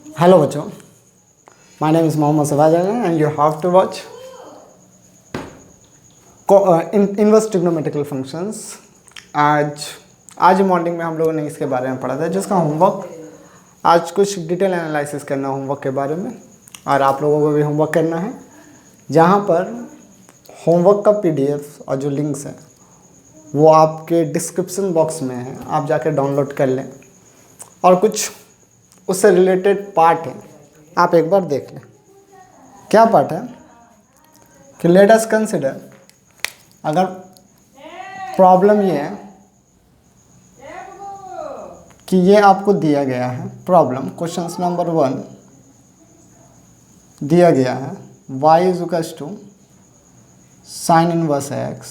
Hello बच्चों, my name is Mohammed Sawajan and you have to watch inverse trigonometrical functions। आज morning में हम लोगों ने इसके बारे में पढ़ा था, जिसका होमवर्क आज कुछ डिटेल एनालिसिस करना होमवर्क के बारे में, और आप लोगों को भी होमवर्क करना है, जहाँ पर होमवर्क का PDF और जो लिंक्स हैं वो आपके डिस्क्रिप्शन बॉक्स में है, आप जाकर डाउनलोड कर लें, और कुछ उससे रिलेटेड पार्ट है, आप एक बार देख लें। क्या पार्ट है कि लेट अस कंसिडर, अगर प्रॉब्लम ये है कि ये आपको दिया गया है प्रॉब्लम, क्वेश्चन नंबर 1 दिया गया है y = sin inverse x,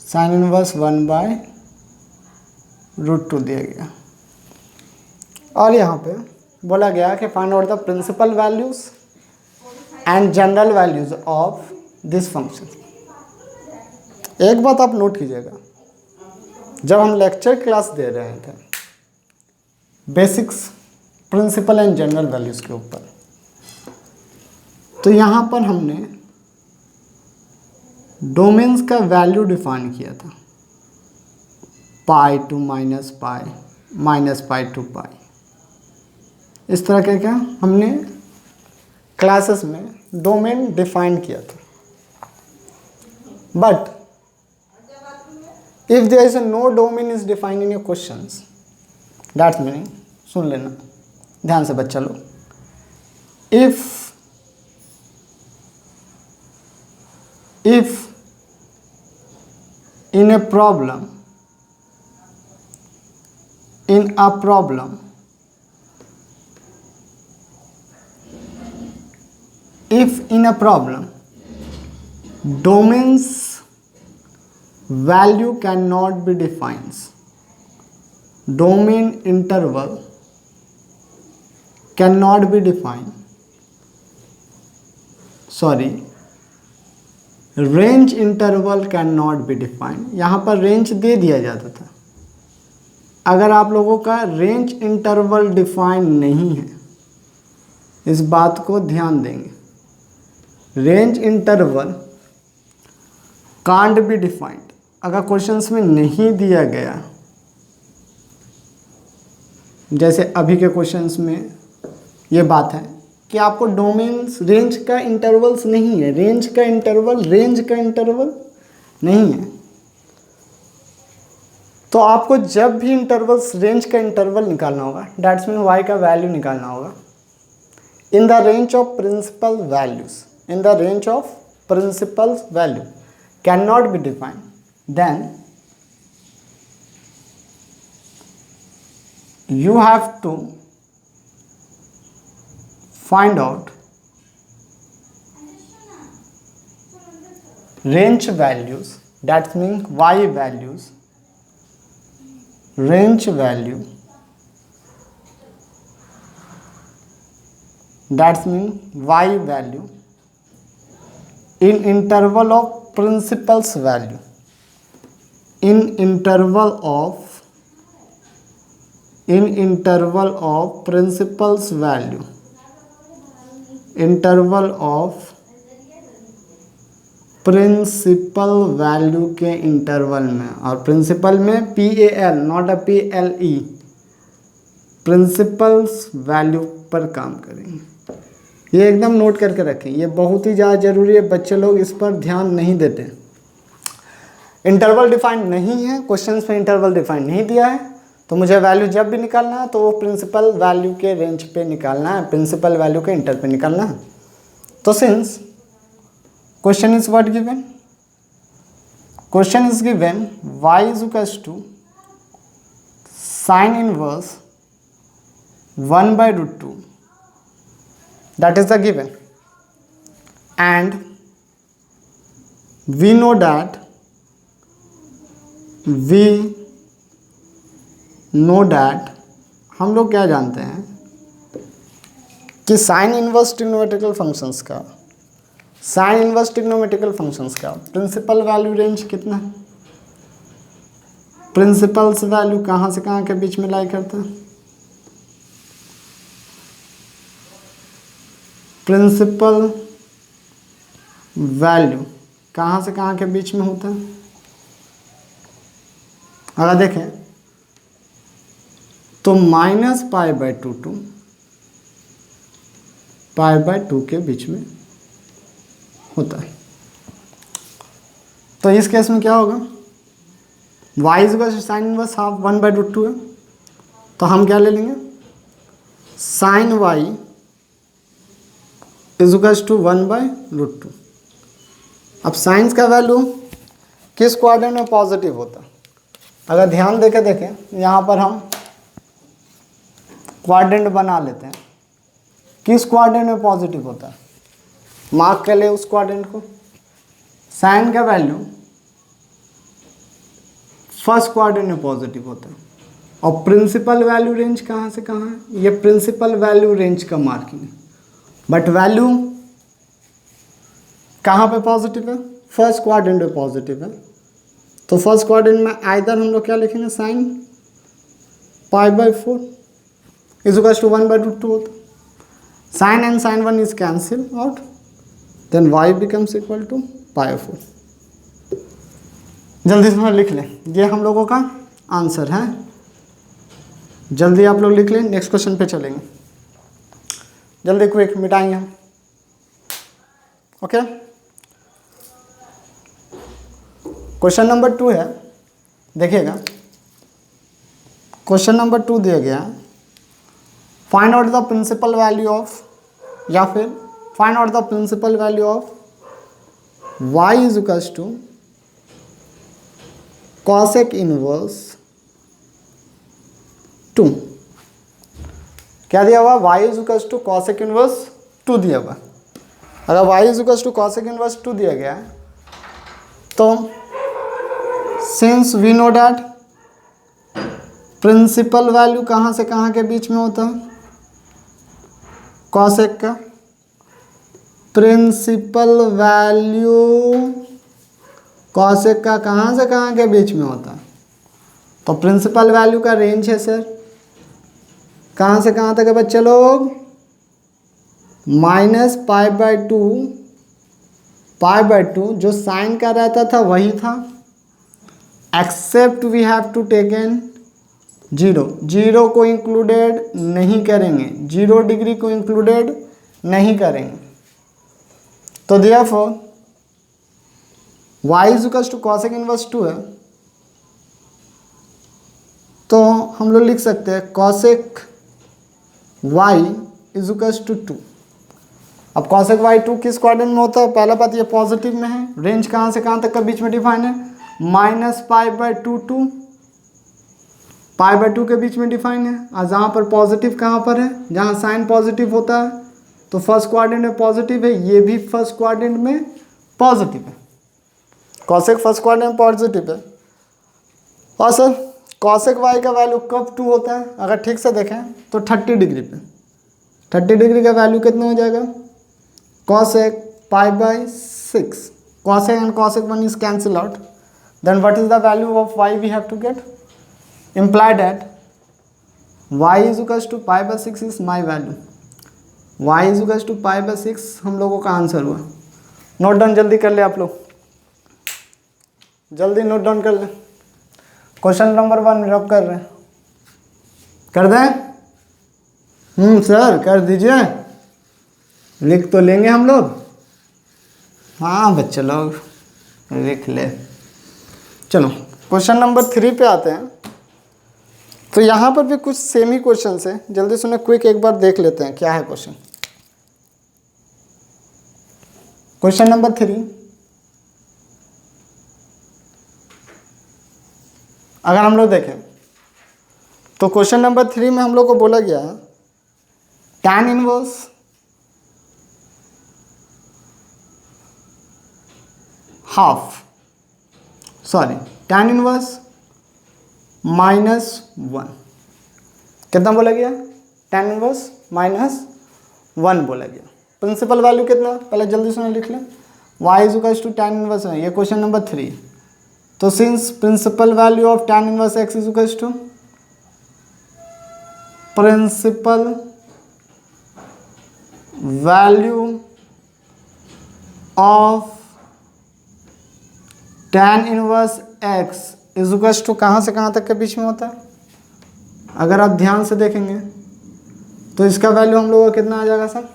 sin inverse 1/√2 दिया गया, और यहाँ पे बोला गया कि find out the principal values and general values of this function. एक बात आप नोट कीजिएगा, जब हम लेक्चर क्लास दे रहे थे basics principal and general values के ऊपर, तो यहाँ पर हमने डोमेन्स का वैल्यू डिफाइन किया था, pi to minus pi, minus pi to pi, इस तरह के क्या हमने क्लासेस में डोमेन डिफाइन किया था। But if there is no domain is defined in your questions, that's meaning, सुन लेना ध्यान से बच्चा लोग, if in a problem domain's value cannot be defined, domain interval cannot be defined, range interval can not be defined. यहाँ पर range दे दिया जाता था, अगर आप लोगों का रेंज इंटरवल डिफाइन नहीं है, इस बात को ध्यान देंगे, range interval can't be defined, अगर क्वेश्चंस में नहीं दिया गया, जैसे अभी के क्वेश्चंस में ये बात है कि आपको डोमेन्स रेंज का इंटरवल्स नहीं है, रेंज का इंटरवल नहीं है, तो आपको जब भी इंटरवल्स रेंज का इंटरवल निकालना होगा, दैट्स मीन y का वैल्यू निकालना होगा in the range of principal values, in the range of principal value can not be defined, then you have to find out range values, that means y values, range value, that means y value in interval of principals value, in interval of principals value, interval of principal value के interval में, और principal में PAL not PLE, principals value पर काम करेंगे। ये एकदम note करके रखें, ये बहुत ही ज़्यादा ज़रूरी है, बच्चे लोग इस पर ध्यान नहीं देते। इंटरवल डिफाइंड नहीं है, क्वेश्चंस में इंटरवल डिफाइंड नहीं दिया है, तो मुझे वैल्यू जब भी निकालना है तो वो प्रिंसिपल वैल्यू के रेंज पे निकालना है, प्रिंसिपल वैल्यू के इंटर पे निकालना है। तो since question is what given, question is given y = sin inverse 1/√2, that is the given, and we know that हम लोग क्या जानते हैं कि साइन इनवर्स ट्रिग्नोमेट्रिकल फंक्शंस का प्रिंसिपल वैल्यू रेंज कितना है, प्रिंसिपल्स वैल्यू कहाँ से कहाँ के बीच में लाई करता है, प्रिंसिपल वैल्यू कहाँ से कहाँ के बीच में होता है? अगर देखें तो -π/2 to π/2 के बीच में होता है। तो इस केस में क्या होगा? y is sine inverse half 1/√2 है, तो हम क्या ले लेंगे? Sine y is 1/√2। अब साइंस का वैल्यू किस क्वाड्रेंट में पॉजिटिव होता है? अगर ध्यान देके देखें, यहाँ पर हम क्वाड्रेंट बना लेते हैं। किस क्वाड्रेंट में पॉजिटिव होता है? मार्क कर ले उस क्वाड्रेंट को। साइन का वैल्यू फर्स्ट क्वाड्रेंट में पॉजिटिव होता है। और प्रिंसिपल वैल्यू रेंज कहाँ से कहाँ है? ये प्रिंसिपल वैल्यू रेंज का मार्किंग है, बट वैल्यू कहाँ पे पॉजिटिव है? फर्स्ट क्वाड्रेंट में पॉजिटिव है। तो फर्स्ट क्वाड्रेंट में आइदर हम लोग क्या लिखेंगे? साइन π/4 इज 1/√2 होता है। Sine and sine 1 is cancel out, then y becomes equal to π/4। जल्दी से लिख लें, ये हम लोगों का आंसर है। जल्दी आप लोग लिख लें, नेक्स्ट क्वेश्चन पे चलेंगे। जल्दी क्विक मिटाएंगे हम। ओके, क्वेश्चन नंबर 2 है, देखिएगा। क्वेश्चन नंबर 2 दिया गया, find out the principal value of, या फिर find out the principal value of y is equals to cosec inverse 2। क्या दिया हुआ? y is equals to cosec inverse 2 दिया हुआ। अगर y is equals to cosec inverse 2 दिया गया है, तो since we know that principal value कहाँ से कहाँ के बीच में होता है? कॉसेक का प्रिंसिपल वैल्यू कॉसेक का कहाँ से कहाँ के बीच में होता है? तो प्रिंसिपल वैल्यू का रेंज है सर, कहाँ से कहाँ तक है बच्चे लोग? -π/2 जो साइन का रहता था वही था, except we have to taken 0 को इंक्लूडेड नहीं करेंगे, 0 डिग्री को इंक्लूडेड नहीं करेंगे। तो therefore y is equals to cosec inverse 2 है, तो हम लोग लिख सकते हैं cosec y is equals to 2। अब कॉसेक y 2 किस क्वाड्रेंट में होता है? पहला बात ये पॉजिटिव में है, रेंज कहाँ से कहाँ तक का बीच में डिफाइन है? -π/2 to π/2 के बीच में डिफाइन है। और जहाँ पर पॉजिटिव कहाँ पर है? जहाँ साइन पॉजिटिव होता है, तो फर्स्ट क्वाड्रेंट में पॉजिटिव है, ये भी फर्स्ट क्वाड्रेंट में पॉजिटिव है। कॉसेक फर्स्ट क्वाड्रेंट में पॉजिटिव है। और सर कॉसेक y का वैल्यू कब 2 होता है? अगर ठीक से देखें तो 30 डिग्री पे। 30 डिग्री का वैल्यू कितना हो जाएगा? Cosec π/6। Cosec and cosec 1 is cancel out. Then what is the value of y we have to get? Imply that y is equals to π/6 is my value. y is equals to π/6 हम लोगों का answer हुआ। Note down जल्दी कर ले आप लोग, जल्दी नोट डाउन कर ले। क्वेश्चन नंबर 1 रब कर रहे हैं, कर दें? सर कर दीजिए, लिख तो लेंगे हम लोग। हाँ बच्चे लोग लिख ले। चलो क्वेश्चन नंबर 3 पे आते हैं। तो यहाँ पर भी कुछ सेमी क्वेश्चन है, जल्दी सुने, क्विक एक बार देख लेते हैं क्या है क्वेश्चन। क्वेश्चन नंबर 3, अगर हम लोग देखें तो क्वेश्चन नंबर 3 में हम लोग को बोला गया है tan इनवर्स tan इनवर्स -1 कितना बोला गया? tan इनवर्स -1 बोला गया। प्रिंसिपल वैल्यू कितना? पहले जल्दी से लिख लें, y is equals to tan inverse है, ये क्वेश्चन नंबर 3। तो since principal value of tan inverse x is equals to principal value of tan inverse x is equal to कहाँ से कहाँ तक के बीच में होता है? अगर आप ध्यान से देखेंगे तो इसका वैल्यू हम लोगों को कितना आ जाएगा सर?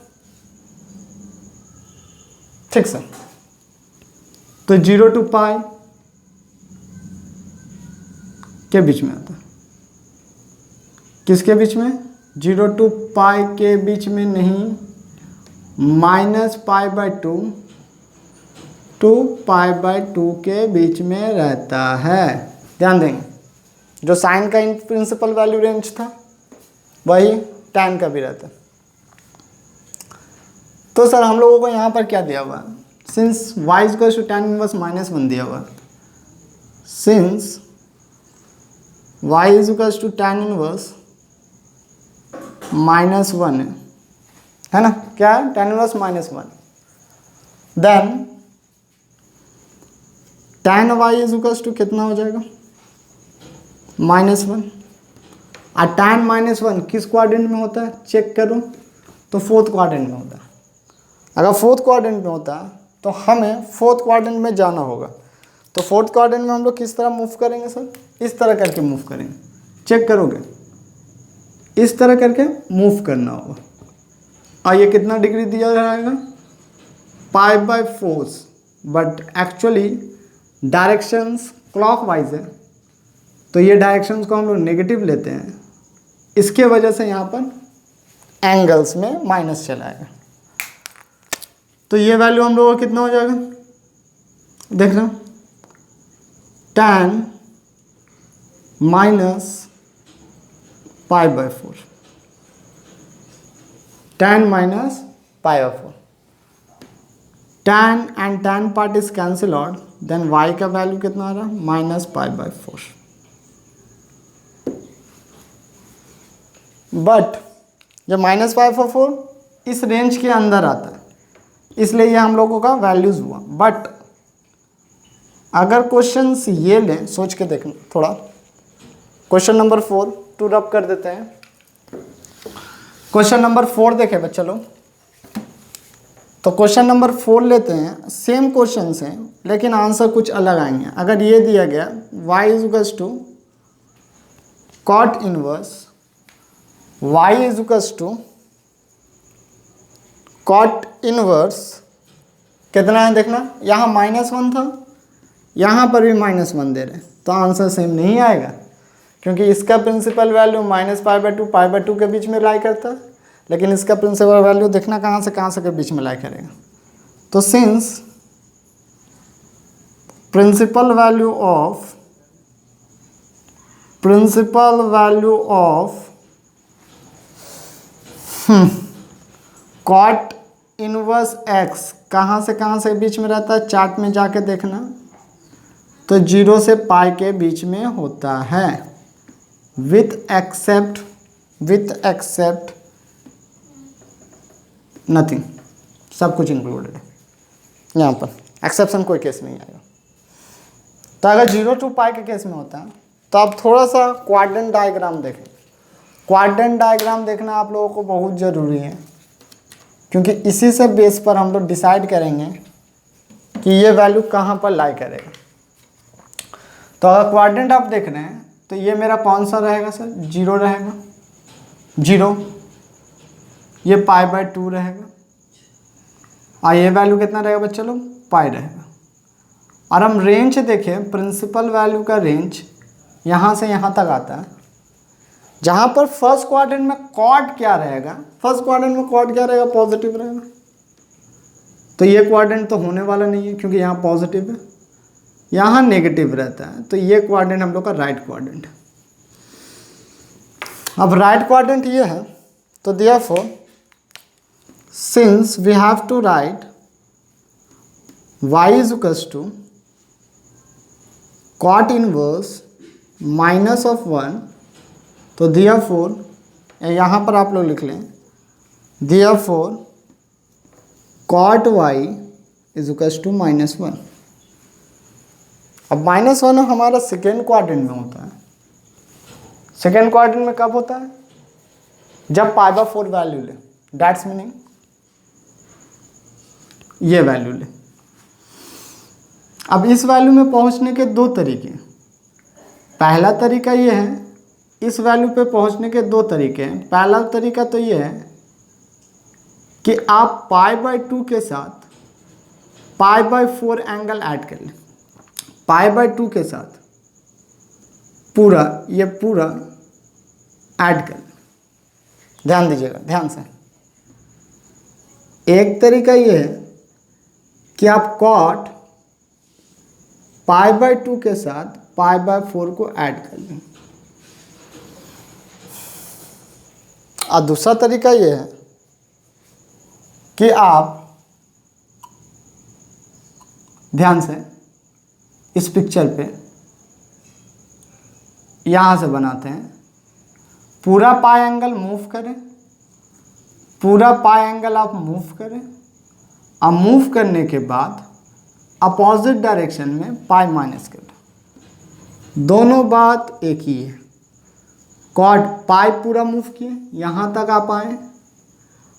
ठीक सर, तो 0 to पाई के बीच में आता है। किसके बीच में? 0 to पाई के बीच में नहीं, -π/2 to π/2 के बीच में रहता है। ध्यान देंगे, जो साइन का इन प्रिंसिपल वैल्यू रेंज था वही tan का भी रहता है। तो सर हम लोगों को यहाँ पर क्या दिया हुआ है? Since y equal to tan inverse -1 दिया हुआ है, since y is equal to tan inverse -1 है ना? क्या है? tan inverse -1। Then tan y is equal to कितना हो जाएगा? -1। और tan -1 किस क्वाड्रेंट में होता है? चेक करूं तो फोर्थ क्वाड्रेंट में होता है। अगर फोर्थ क्वाड्रेंट में होता है तो हमें फोर्थ क्वाड्रेंट में जाना होगा। तो फोर्थ क्वाड्रेंट में हम लोग किस तरह मूव करेंगे सर? इस तरह करके मूव करेंगे। चेक करोगे, इस तरह करके मूव करना होगा। और ये कितना डिग्री दिया रहेगा? π/4, बट एक्चुअली डायरेक्शंस क्लॉकवाइज है, तो ये डायरेक्शंस को हम लोग नेगेटिव लेते हैं, इसके वजह से यहाँ पर एंगल्स में माइनस चलाएगा। तो ये वैल्यू हम लोगों को कितना हो जाएगा? देखना, tan -π/4, tan -π/4, tan and tan part is cancel out, then y का वैल्यू कितना आ रहा है? -π/4। बट जब -π/4 इस रेंज के अंदर आता है, इसलिए ये हम लोगों का वैल्यूज हुआ। बट अगर क्वेश्चंस ये लें, सोच के देखना थोड़ा, क्वेश्चन नंबर 4 टू रब कर देते हैं। क्वेश्चन नंबर 4 देखे बच्चा लोग, तो क्वेश्चन नंबर 4 लेते हैं। सेम क्वेश्चन हैं लेकिन आंसर कुछ अलग आएंगे। अगर ये दिया गया y is equal to cot inverse y is equal to cot inverse कितना है देखना, यहाँ -1 था, यहाँ पर भी -1 दे रहे हैं, तो आंसर सेम नहीं आएगा, क्योंकि इसका प्रिंसिपल वैल्यू -π/2 π/2 के बीच में लाई करता है, लेकिन इसका प्रिंसिपल वैल्यू देखना कहाँ से के बीच में लाई करेगा। तो since principal value of cot inverse x कहाँ से बीच में रहता है? चार्ट में जाके देखना, तो 0 से पाई के बीच में होता है, विथ एक्सेप्ट नथिंग, सब कुछ इंक्लूडेड है। यहाँ पर एक्सेप्शन कोई केस नहीं आएगा। तो अगर 0 to पाई के केस में होता है तो आप थोड़ा सा क्वाड्रेंट डायग्राम देखें। क्वाड्रेंट डायग्राम देखना आप लोगों को बहुत ज़रूरी है, क्योंकि इसी से बेस पर हम लोग डिसाइड करेंगे कि ये वैल्यू कहाँ पर लाई करेगा। तो अगर क्वाड्रेंट आप देख रहे हैं तो ये मेरा कौन सा रहेगा सर? 0 रहेगा, 0, ये π/2 रहेगा, और ये वैल्यू कितना रहेगा बच्चा लोग? पाई रहेगा। और हम रेंज देखें, प्रिंसिपल वैल्यू का रेंज यहाँ से यहाँ तक आता है, जहाँ पर फर्स्ट क्वाड्रेंट में कॉट क्या रहेगा? फर्स्ट क्वाड्रेंट में कॉट क्या रहेगा? पॉजिटिव रहेगा। तो ये क्वाड्रेंट तो होने वाला नहीं है, क्योंकि यहाँ पॉजिटिव है, यहाँ नेगेटिव रहता है, तो ये क्वाड्रेंट हम लोग का राइट क्वाड्रेंट है। अब राइट क्वाड्रेंट ये है, तो therefore since we have to write y is equals to cot inverse -1, तो देयरफॉर यहाँ पर आप लोग लिख लें, therefore cot y is equals to -1। अब -1 हमारा सेकेंड क्वाड्रेंट में होता है। सेकेंड क्वाड्रेंट में कब होता है? जब π/4 वैल्यू ले, दैट्स मीनिंग ये वैल्यू ले। अब इस वैल्यू में पहुंचने के दो तरीके। पहला तरीका ये है, इस वैल्यू पे पहुंचने के दो तरीके हैं। पहला तरीका तो ये है कि आप π/2 के साथ π/4 एंगल ऐड कर लें। π/2 के साथ पूरा ये पूरा ऐड कर लें। ध्यान दीजिएगा, ध्यान से। एक तरीका ये है कि आप cot π/2 के साथ π/4 को ऐड कर लें। और दूसरा तरीका ये है कि आप ध्यान से इस पिक्चर पे यहाँ से बनाते हैं, पूरा पाई एंगल मूव करें, पूरा पाई एंगल आप मूव करें, और मूव करने के बाद अपोजिट डायरेक्शन में पाई माइनस करें। दोनों बात एक ही है। कॉट पाई पूरा मूव किए, यहाँ तक आप आए,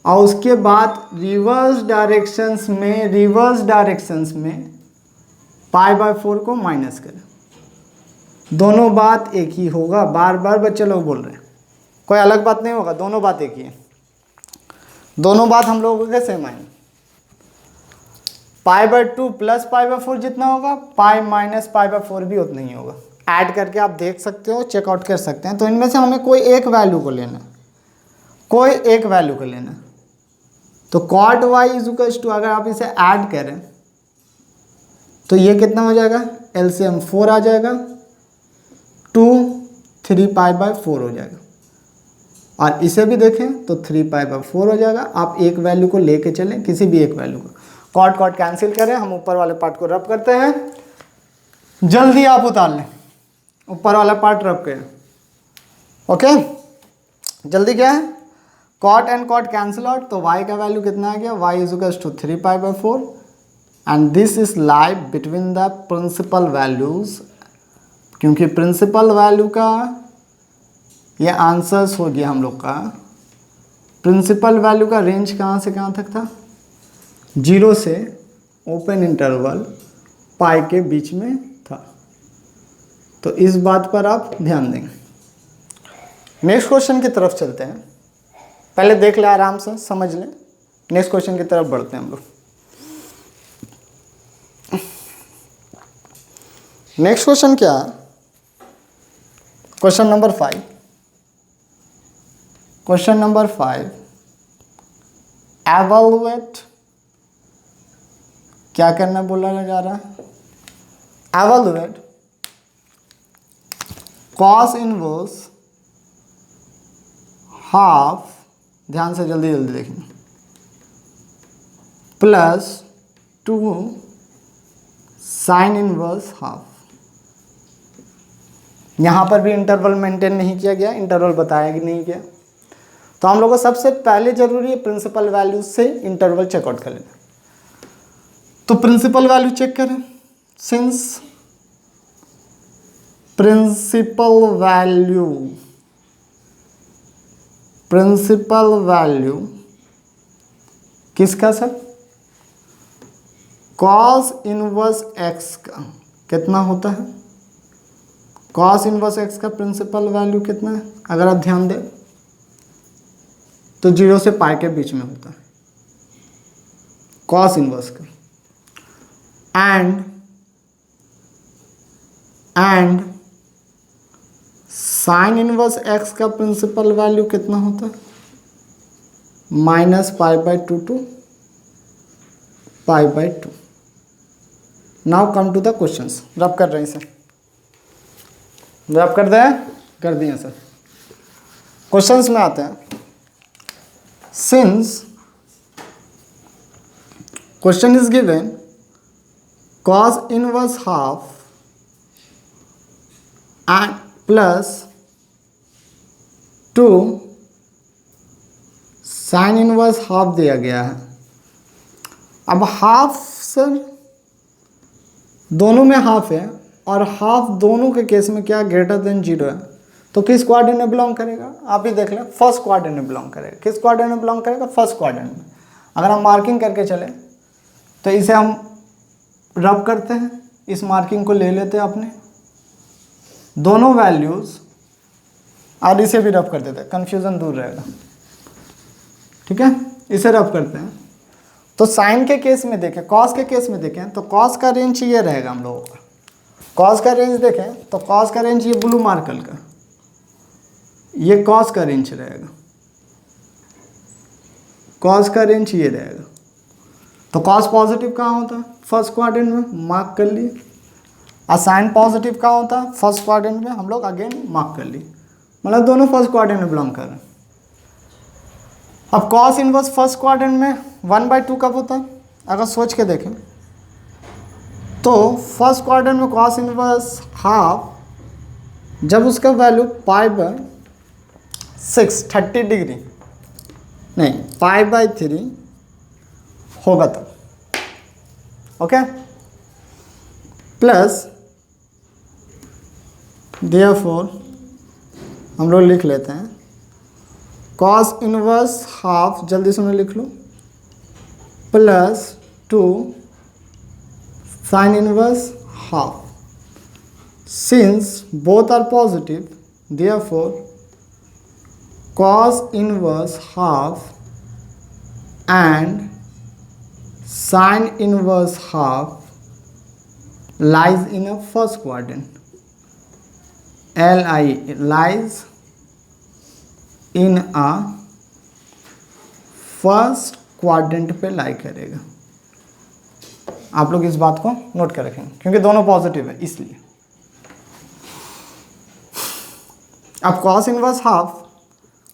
और उसके बाद रिवर्स डायरेक्शंस में π/4 को माइनस करें। दोनों बात एक ही होगा। बार बार बच्चे लोग बोल रहे हैं, कोई अलग बात नहीं होगा, दोनों बात एक ही है। दोनों बात हम लोगों के सेम आएंगे। π/2 प्लस π/4 जितना होगा, पाई माइनस π/4 भी उतना ही होगा। ऐड करके आप देख सकते हो, चेकआउट कर सकते हैं। तो इनमें से हमें कोई एक वैल्यू को लेना, कोई एक वैल्यू को लेना। तो cot y इज टू, अगर आप इसे ऐड करें तो ये कितना हो जाएगा, LCM 4 आ जाएगा, 2 3π/4 हो जाएगा। और इसे भी देखें तो 3π/4 हो जाएगा। आप एक वैल्यू को लेके चलें, किसी भी एक वैल्यू को। cot कैंसिल करें, हम ऊपर वाले पार्ट को रब करते हैं। जल्दी आप उतार लें, ऊपर वाला पार्ट रब करें। ओके, जल्दी क्या है, cot and cot cancel out. तो y का वैल्यू कितना आ गया, y is to 3π/4, and this is lie between the principal values. क्योंकि प्रिंसिपल वैल्यू का ये आंसर्स हो गया हम लोग का। प्रिंसिपल वैल्यू का रेंज कहाँ से कहाँ तक था, 0 से ओपन इंटरवल पाई के बीच में था। तो इस बात पर आप ध्यान देंगे। नेक्स्ट क्वेश्चन की तरफ चलते हैं। पहले देख ले, आराम से समझ लें। नेक्स्ट क्वेश्चन की तरफ बढ़ते हैं हम लोग। नेक्स्ट क्वेश्चन क्या है, question number 5। Question number 5, evaluate, क्या करना बोला जा रहा है, एवलुएट कॉस इनवर्स हाफ, ध्यान से जल्दी जल्दी देखें, प्लस 2 साइन इनवर्स हाफ। यहाँ पर भी इंटरवल मेंटेन नहीं किया गया, इंटरवल बताया कि नहीं गया। तो हम लोग को सबसे पहले जरूरी है प्रिंसिपल वैल्यू से इंटरवल चेकआउट कर लेना। तो प्रिंसिपल वैल्यू चेक करें। सिंस प्रिंसिपल वैल्यू किसका सर, कॉस इनवर्स एक्स का कितना होता है, कॉस इनवर्स एक्स का प्रिंसिपल वैल्यू कितना है, अगर आप ध्यान दें तो 0 से पाई के बीच में होता है कॉस इनवर्स का। एंड साइन इनवर्स एक्स का प्रिंसिपल वैल्यू कितना होता है, -π/2 to π/2। Now come to the questions. Rub कर रहे हैं सर, रब कर दें, कर दिए सर। क्वेश्चंस में आते हैं। Since question is given cos inverse half and plus 2 sine inverse half दिया गया है। अब हाफ सर दोनों में हाफ है, और हाफ दोनों के केस में क्या ग्रेटर देन 0 है। तो किस क्वाड्रेंट में बिलोंग करेगा, आप ही देख लें, फर्स्ट क्वाड्रेंट में बिलोंग करेगा। किस क्वाड्रेंट में बिलोंग करेगा, फर्स्ट क्वाड्रेंट में। अगर हम मार्किंग करके चले तो इसे हम रब करते हैं, इस मार्किंग को ले लेते हैं अपने दोनों वैल्यूज़ और इसे भी रब कर देते हैं, कन्फ्यूज़न दूर रहेगा। ठीक है, इसे रब करते हैं। तो साइन के केस में देखें, कॉस के केस में देखें तो कॉस का रेंज ये रहेगा हम लोगों का। कॉस का रेंज देखें तो कॉस का रेंज ये ब्लू मार्कर का, ये कॉस का रेंज रहेगा, कॉस का रेंज ये रहेगा। तो कॉस पॉजिटिव कहाँ होता है? फर्स्ट क्वाड्रेंट में, मार्क कर लिए। और साइन पॉजिटिव कहाँ होता है? फर्स्ट क्वाड्रेंट में, हम लोग अगेन मार्क कर लिए, मतलब दोनों फर्स्ट क्वाड्रेंट में बिलोंग कर रहे हैं। अब कॉस इनवर्स फर्स्ट क्वाड्रेंट में 1/2 कब होता है? अगर सोच के देखें तो फर्स्ट क्वाड्रेंट में कॉस इनवर्स हाफ, जब उसका वैल्यू π/6 30 डिग्री नहीं π/3 होगा तब। ओके, प्लस देयरफॉर हम लोग लिख लेते हैं कॉस इनवर्स हाफ, जल्दी से मैं लिख लूँ, +2 sine inverse half. Since both are positive therefore cos inverse half and sin inverse half lies in a first quadrant. Lies in a first quadrant पे लाई करेगा। आप लोग इस बात को नोट कर रखेंगे क्योंकि दोनों पॉजिटिव है इसलिए। अब cos inverse half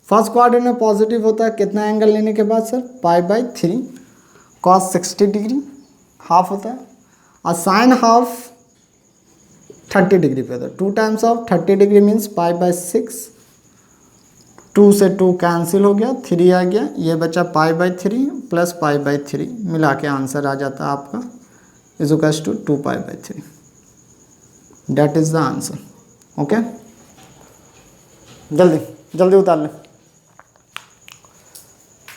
first quadrant में पॉजिटिव होता है, कितना एंगल लेने के बाद सर? π/3 cos 60 डिग्री हाफ होता है, और साइन हाफ 30 डिग्री पे होता है। 2 टाइम्स ऑफ 30 डिग्री मीन्स π/6, 2 से 2 कैंसिल हो गया, 3 आ गया, ये बचा π/3 प्लस π/3, मिला के आंसर आ जाता है आपका is 2π/3। That is the answer. Okay, जल्दी जल्दी उतार लें,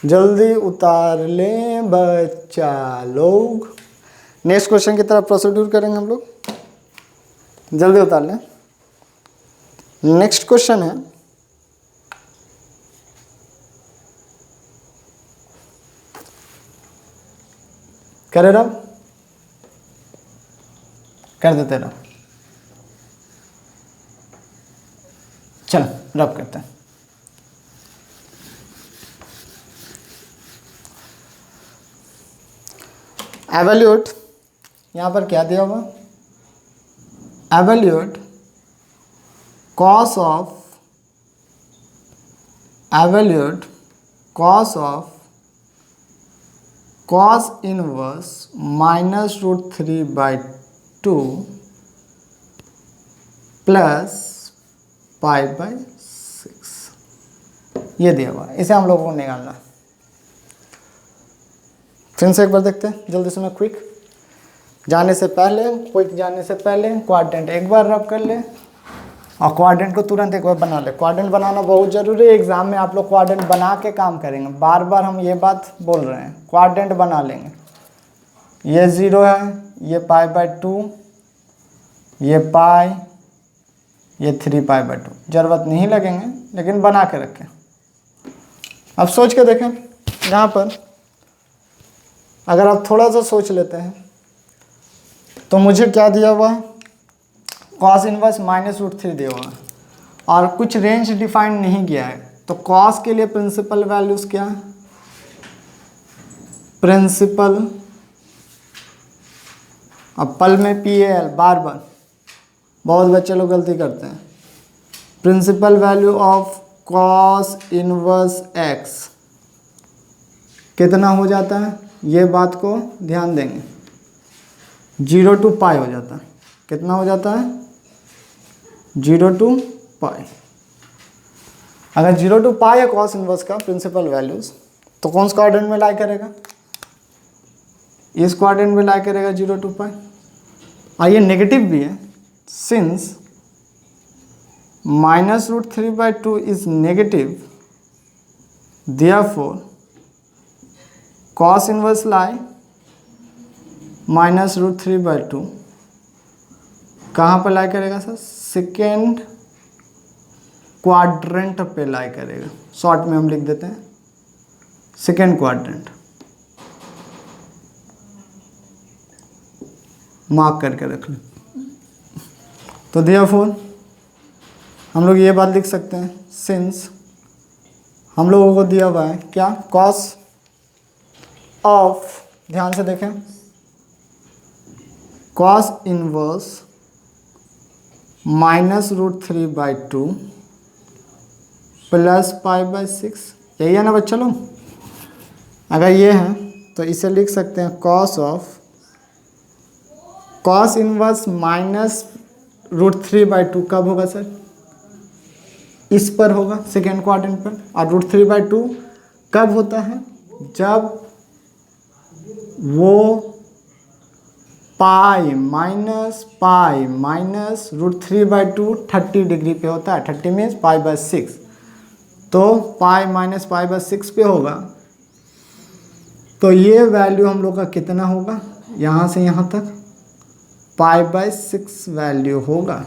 जल्दी उतार लें बच्चा लोग। नेक्स्ट क्वेश्चन की तरफ प्रोसीड्यूर करेंगे हम लोग, जल्दी उतार लें। नेक्स्ट क्वेश्चन है करे रब, कर देते रब, चलो रब करते हैं। एवेल्यूट, यहाँ पर क्या दिया हुआ? Evaluate cos of cos inverse -√3/2 plus π/6, ये दिया हुआ, इसे हम लोगों को निकालना है। फिर से एक बार देखते हैं जल्दी से, मैं क्विक जाने से पहले क्वाड्रेंट एक बार रब कर ले और क्वाड्रेंट को तुरंत एक बार बना ले। क्वाड्रेंट बनाना बहुत ज़रूरी है, एग्जाम में आप लोग क्वाड्रेंट बना के काम करेंगे। बार बार हम ये बात बोल रहे हैं, क्वाड्रेंट बना लेंगे। ये 0 है, ये π/2, ये पाई, ये 3π/2, ज़रूरत नहीं लगेंगे लेकिन बना के रखें। अब सोच के देखें, यहाँ पर अगर आप थोड़ा सा सोच लेते हैं तो मुझे क्या दिया हुआ है? cos इनवर्स -√3 दिया हुआ है और कुछ रेंज डिफाइन नहीं किया है। तो cos के लिए प्रिंसिपल वैल्यूज़ क्या है? प्रिंसिपल, अब पल में PAL बार बहुत बच्चे लोग गलती करते हैं। Principal value of cos inverse x कितना हो जाता है? ये बात को ध्यान देंगे, 0 to π हो जाता है। कितना हो जाता है? 0 to π। अगर 0 to π है cos इनवर्स का प्रिंसिपल वैल्यूज, तो कौन सा क्वाड्रेंट में लाई करेगा? इस क्वाड्रेंट में लाई करेगा 0 to π। और ये नेगेटिव भी है, since -√3/2 is negative, therefore cos inverse lie -√3/2 कहाँ पर लाई करेगा सर? सेकेंड क्वाड्रेंट पे लाई करेगा। शॉर्ट में हम लिख देते हैं सेकेंड क्वाड्रेंट, मार्क करके रख लें। तो देयरफॉर हम लोग ये बात लिख सकते हैं, सिंस हम लोगों को दिया हुआ है क्या, कॉस ऑफ, ध्यान से देखें, कॉस इनवर्स -√3/2 प्लस π/6, यही है ना बच्चा लोग? अगर ये है तो इसे लिख सकते हैं कॉस ऑफ, कॉस इनवर्स -√3/2 कब होगा सर? इस पर होगा, सेकेंड क्वाड्रेंट पर। और √3/2 कब होता है? जब वो पाई माइनस √3/2 30 डिग्री पे होता है। 30 मीन्स π/6, तो पाई माइनस π/6 पे होगा। तो ये वैल्यू हम लोग का कितना होगा? यहाँ से यहाँ तक π/6 वैल्यू होगा।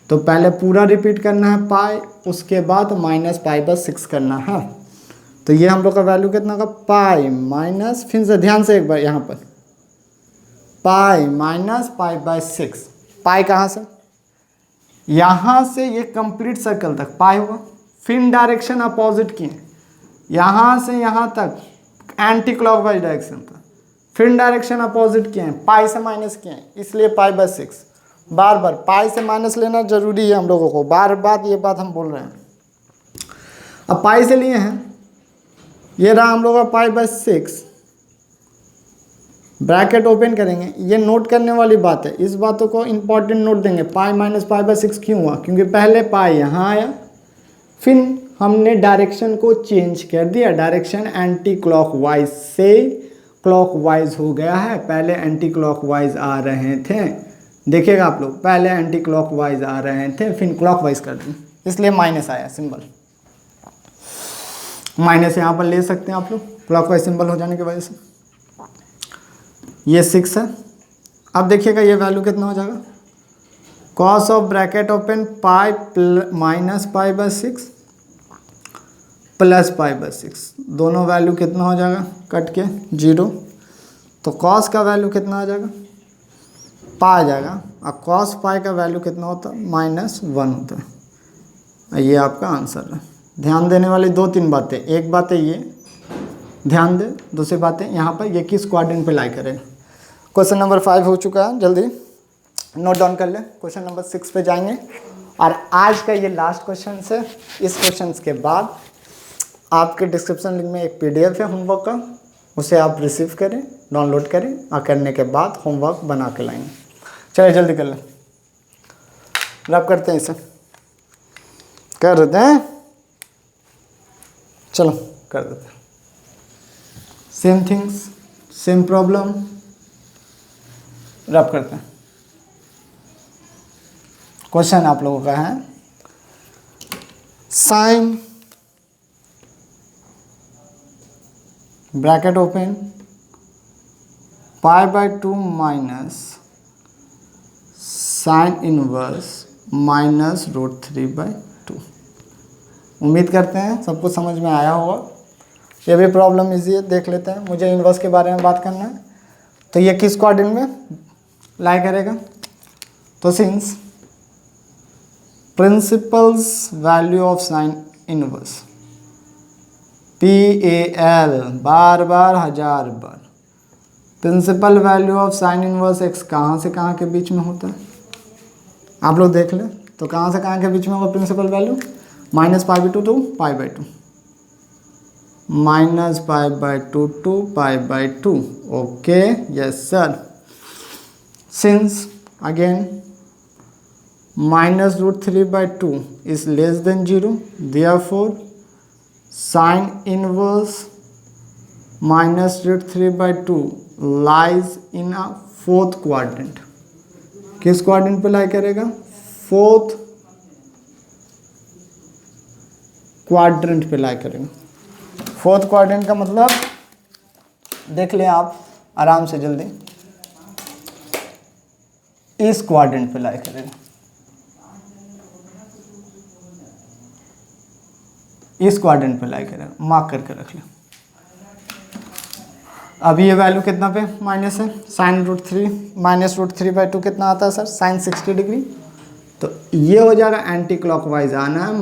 तो पहले पूरा रिपीट करना है पाई, उसके बाद माइनस π/6 करना है। तो ये हम लोग का वैल्यू कितना होगा? पाई माइनस, फिर से ध्यान से एक बार यहाँ पर, पाई माइनस π/6। पाई कहाँ से? यहाँ से ये कंप्लीट सर्कल तक पाई होगा। फिर डायरेक्शन अपोजिट किए, यहाँ से यहाँ तक एंटी क्लॉकवाइज डायरेक्शन था। फिर डायरेक्शन अपोजिट किए हैं, पाई से माइनस किए हैं, इसलिए π/6। बार बार पाई से माइनस लेना जरूरी है हम लोगों को, बार बार ये बात हम बोल रहे हैं। अब पाई से लिए हैं, ये रहा हम लोग का π/6, ब्रैकेट ओपन करेंगे। ये नोट करने वाली बात है, इस बातों को इंपॉर्टेंट नोट देंगे। पाई माइनस π/6 क्यों हुआ? क्योंकि पहले पाई यहाँ आया, फिर हमने डायरेक्शन को चेंज कर दिया, डायरेक्शन एंटी क्लॉकवाइज से क्लॉकवाइज हो गया है। पहले एंटी क्लॉकवाइज आ रहे थे, देखिएगा आप लोग, पहले एंटी क्लॉकवाइज आ रहे थे, फिर क्लॉकवाइज कर दिए, इसलिए माइनस आया सिंबल। माइनस यहाँ पर ले सकते हैं आप लोग, क्लॉकवाइज सिंबल हो जाने की वजह से। ये 6 है। अब देखिएगा ये वैल्यू कितना हो जाएगा? Cos of bracket open pi minus π/6 plus π/6, दोनों वैल्यू कितना हो जाएगा? कट के 0। तो कॉस का वैल्यू कितना आ जाएगा? पाई आ जाएगा। और कॉस पाई का वैल्यू कितना होता है? -1 होता है। ये आपका आंसर है। ध्यान देने वाली 2-3 बातें, एक बात है ये ध्यान दे, दूसरी बातें यहाँ पर ये किस क्वाड्रेंट पे लाई करेगा। क्वेश्चन नंबर 5 हो चुका है, जल्दी नोट डाउन कर ले। क्वेश्चन नंबर 6 पे जाएंगे और आज का ये लास्ट क्वेश्चन है। इस क्वेश्चन के बाद आपके डिस्क्रिप्शन लिंक में एक PDF है होमवर्क का, उसे आप रिसीव करें, डाउनलोड करें और करने के बाद होमवर्क बना के लाएंगे। चलिए जल्दी कर लें, रब करते हैं, इसे कर देते हैं, चलो कर देते हैं। सेम थिंग्स, सेम प्रॉब्लम, रब करते हैं। क्वेश्चन आप लोगों का है sine bracket open π/2 minus sine inverse -√3/2। उम्मीद करते हैं सबको समझ में आया होगा। ये भी प्रॉब्लम इजी है, देख लेते हैं। मुझे इनवर्स के बारे में बात करना है, तो ये किस क्वाड्रेंट में लाई करेगा? तो since principals value of sine inverse PAL, बार बार 1000 बार, principal value of sine inverse x कहाँ से कहाँ के बीच में होता है? आप लोग देख लें, तो कहाँ से कहाँ के बीच में होगा principal value? -π/2 to π/2, -π/2 to π/2। Okay, yes sir. Since again -√3/2 is less than 0, therefore sin inverse -√3/2 lies in a fourth quadrant। किस क्वाड्रेंट पे लाई करेगा? फोर्थ क्वाड्रेंट पे लाई करेगा। फोर्थ क्वाड्रेंट का मतलब देख लें आप आराम से, जल्दी इस क्वाड्रेंट पे लाई करेगा, इस क्वाड्रेंट पे लाई करेगा, मार्क करके रख ले। अभी ये वैल्यू कितना पे माइनस है, sin√3 -√3/2 कितना आता है सर, sin 60 डिग्री। तो ये हो जाएगा एंटी क्लॉकवाइज आना है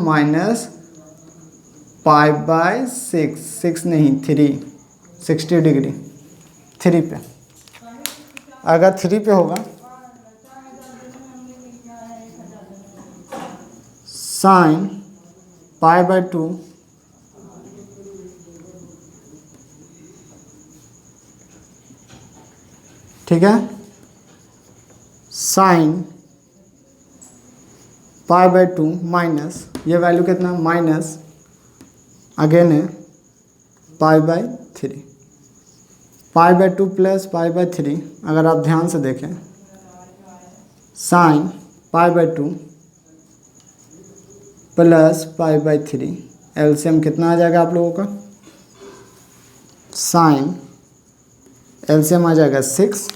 -π/6, 6 नहीं 3, 60 डिग्री 3 पे। अगर 3 पे होगा sin π/2 ठीक है, sin π/2 माइनस ये वैल्यू कितना माइनस अगेन है π/3, π/2 प्लस π/3। अगर आप ध्यान से देखें sin π/2 प्लस π/3 एलसीएम कितना आ जाएगा आप लोगों का, sin एलसीएम आ जाएगा 6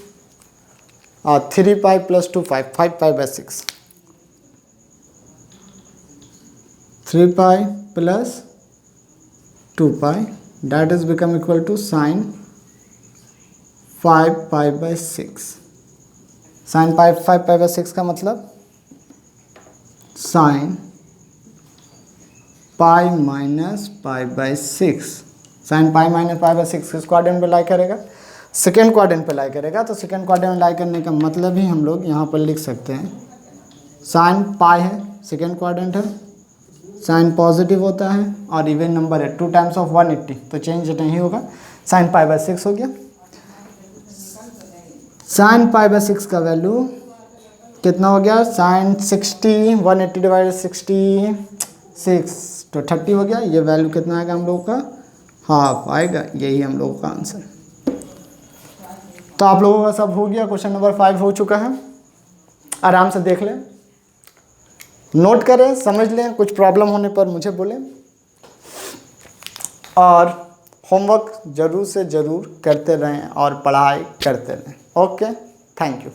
और 3π plus 2π 5π/6, 3π plus 2π that is become equal to sin 5π/6। sin 5π/6 का मतलब sin π माइनस π/6, sin π माइनस π/6 किस क्वाड्रेंट पे लाई करेगा, सेकेंड क्वाड्रेंट पे लाई करेगा। तो सेकेंड क्वाड्रेंट में लाई करने का मतलब ही हम लोग यहाँ पर लिख सकते हैं sin π है, सेकेंड क्वाड्रेंट है, साइन पॉजिटिव होता है और इवन नंबर है 2 टाइम्स ऑफ 180 तो चेंज नहीं होगा, sin π/6 हो गया। sin π/6 का वैल्यू कितना हो गया, sin 60 180 डिवाइडेड 66 तो 30 हो गया। ये वैल्यू कितना आएगा हम लोगों का, हाफ आएगा, यही हम लोगों का आंसर। तो आप लोगों का सब हो गया, क्वेश्चन नंबर 5 हो चुका है। आराम से देख लें, नोट करें, समझ लें, कुछ प्रॉब्लम होने पर मुझे बोलें और होमवर्क ज़रूर से ज़रूर करते रहें और पढ़ाई करते रहें। Okay, thank you.